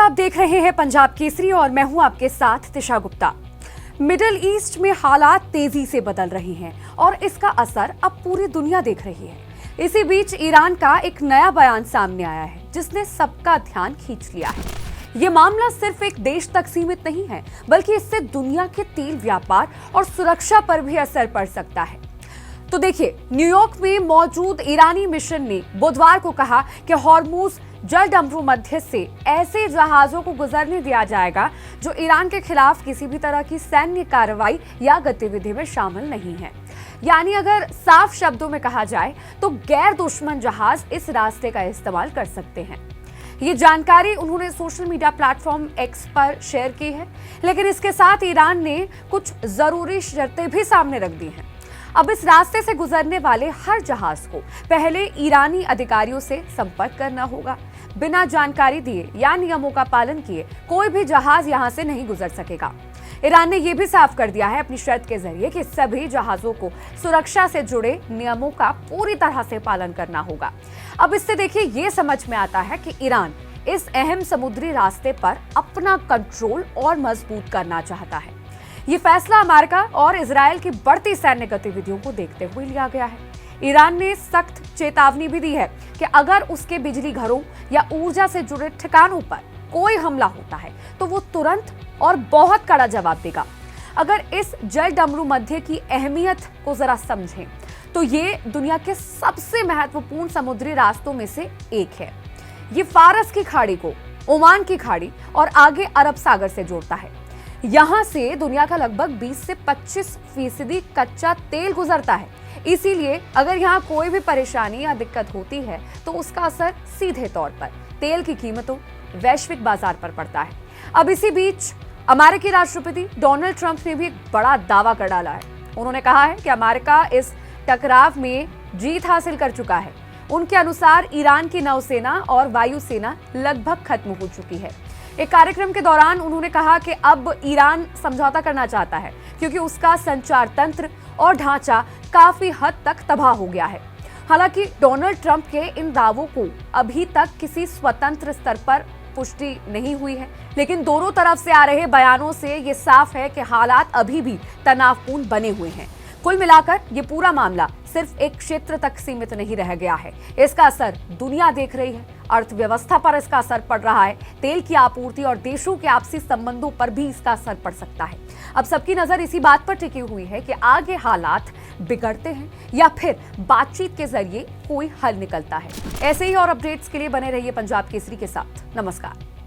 आप देख रहे हैं पंजाब केसरी और मैं हूं आपके साथ दिशा गुप्ता। मिडिल ईस्ट में हालात तेजी से बदल रहे हैं और इसका असर अब पूरी दुनिया देख रही है। इसी बीच ईरान का एक नया बयान सामने आया है जिसने सबका ध्यान खींच लिया है। ये मामला सिर्फ एक देश तक सीमित नहीं है, बल्कि इससे दुनिया के तेल व्यापार और सुरक्षा पर भी असर पड़ सकता है। तो देखिए, न्यूयॉर्क में मौजूद ईरानी मिशन ने बुधवार को कहा कि हॉर्मुज जलडंबरू मध्य से ऐसे जहाजों को गुजरने दिया जाएगा जो ईरान के खिलाफ किसी भी तरह की सैन्य कार्रवाई या गतिविधि में शामिल नहीं है। यानी अगर साफ शब्दों में कहा जाए तो गैर दुश्मन जहाज इस रास्ते का इस्तेमाल कर सकते हैं। ये जानकारी उन्होंने सोशल मीडिया प्लेटफॉर्म एक्स पर शेयर की है, लेकिन इसके साथ ईरान ने कुछ जरूरी शर्तें भी सामने रख दी हैं। अब इस रास्ते से गुजरने वाले हर जहाज को पहले ईरानी अधिकारियों से संपर्क करना होगा। बिना जानकारी दिए या नियमों का पालन किए कोई भी जहाज यहां से नहीं गुजर सकेगा। ईरान ने यह भी साफ कर दिया है अपनी शर्त के जरिए कि सभी जहाजों को सुरक्षा से जुड़े नियमों का पूरी तरह से पालन करना होगा। अब इससे देखिए ये समझ में आता है कि ईरान इस अहम समुद्री रास्ते पर अपना कंट्रोल और मजबूत करना चाहता है। ये फैसला अमेरिका और इजरायल की बढ़ती सैन्य गतिविधियों को देखते हुए लिया गया है। ईरान ने सख्त चेतावनी भी दी है कि अगर उसके बिजली घरों या ऊर्जा से जुड़े ठिकानों पर कोई हमला होता है तो वो तुरंत और बहुत कड़ा जवाब देगा। अगर इस जलडंबरू मध्य की अहमियत को जरा समझें तो ये दुनिया के सबसे महत्वपूर्ण समुद्री रास्तों में से एक है। ये फारस की खाड़ी को ओमान की खाड़ी और आगे अरब सागर से जोड़ता है। यहां से दुनिया का लगभग 20 से 25% कच्चा तेल गुजरता है। इसीलिए अगर यहां कोई भी परेशानी या दिक्कत होती है तो उसका असर सीधे तौर पर तेल की कीमतों, वैश्विक बाजार पर पड़ता है। अब इसी बीच अमेरिकी राष्ट्रपति डोनाल्ड ट्रंप ने भी एक बड़ा दावा कर डाला है। उन्होंने कहा है कि अमेरिका इस टकराव में जीत हासिल कर चुका है। उनके अनुसार ईरान की नौसेना और वायुसेना लगभग खत्म हो चुकी है। एक कार्यक्रम के दौरान उन्होंने कहा कि अब ईरान समझौता करना चाहता है क्योंकि उसका संचार तंत्र और ढांचा काफी हद तक तबाह हो गया है। हालांकि डोनाल्ड ट्रंप के इन दावों को अभी तक किसी स्वतंत्र स्तर पर पुष्टि नहीं हुई है, लेकिन दोनों तरफ से आ रहे बयानों से ये साफ है कि हालात अभी भी तनावपूर्ण बने हुए हैं। कुल मिलाकर ये पूरा मामला सिर्फ एक क्षेत्र तक सीमित नहीं रह गया है। इसका असर दुनिया देख रही है। अर्थव्यवस्था पर इसका असर पड़ रहा है। तेल की आपूर्ति और देशों के आपसी संबंधों पर भी इसका असर पड़ सकता है। अब सबकी नजर इसी बात पर टिकी हुई है कि आगे हालात बिगड़ते हैं या फिर बातचीत के जरिए कोई हल निकलता है। ऐसे ही और अपडेट्स के लिए बने रहिए पंजाब केसरी के साथ। नमस्कार।